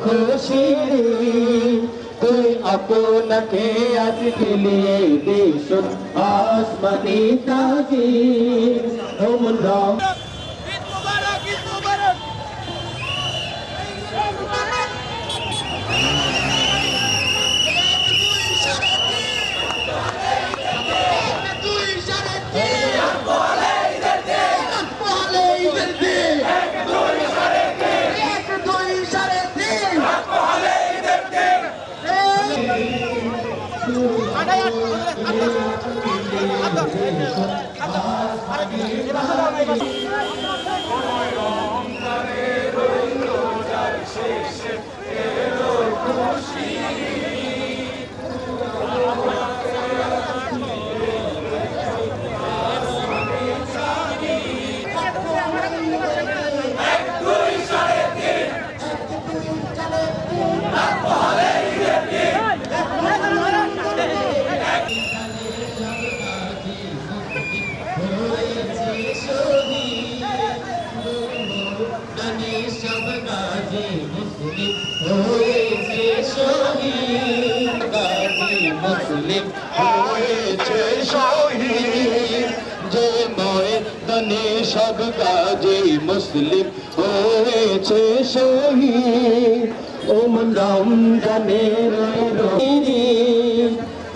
খুশি রে তুই আপনাকে আজ দিলিয়ে দেশ আসমানি তাজির ওমন রং মুসলিম হয়েছে শহীদ যে ময়দানে সব গাজী মুসলিম হয়েছে শহীদ ওমন রমজানের রোজ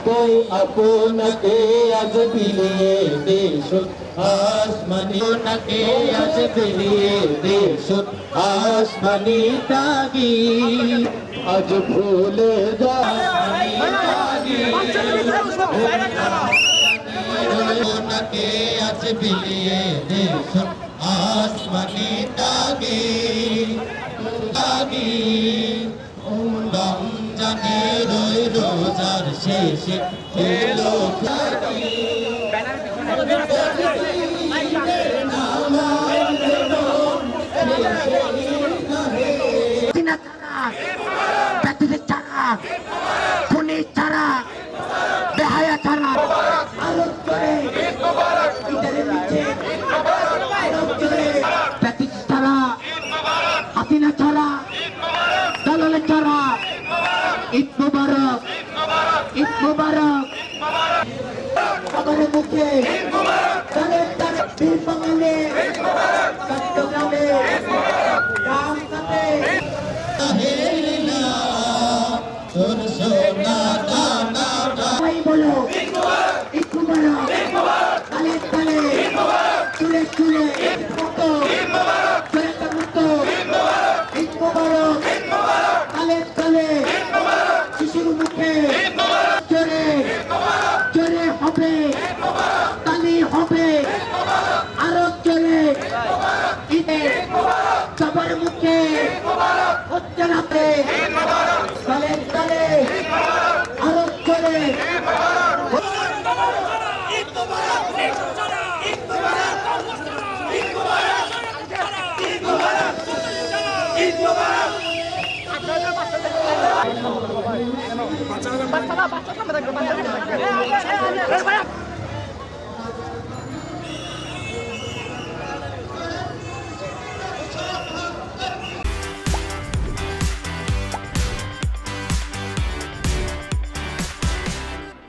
তুই আপনাকে আজ বিলিয়ে দেশ আসমানি নাকে আজ বিলিয়ে দেশ আসমানি তাগি আজ ভুলে যা নাকে আজ বিলিয়ে দেশ আসমানি তাগি তাগি রমজানের রোজার শেষে এলো ছাড়া পুলিশ ছাড়া বেহায়া ছাড়া আলোক করে ছাড়া হাসিনা ছাড়া দালালে ছাড়া ঈদ মুবারক ঈদ মুবারক সবার মুখে বীর বাঙালি চট্টগ্রামে রামসাতে সবাই বলো ঈদ মুবারক তালে তালে চুলে চুলে মতো চলে মতো ঈদ মুবারক তালে তালে শিশুর মুখে জোরে জোরে হবে তালি হবে আরো জোরে ঈদে সবার মুখে হচ্ছে রাতে তালে তালে আরো জোরে বাচ্চা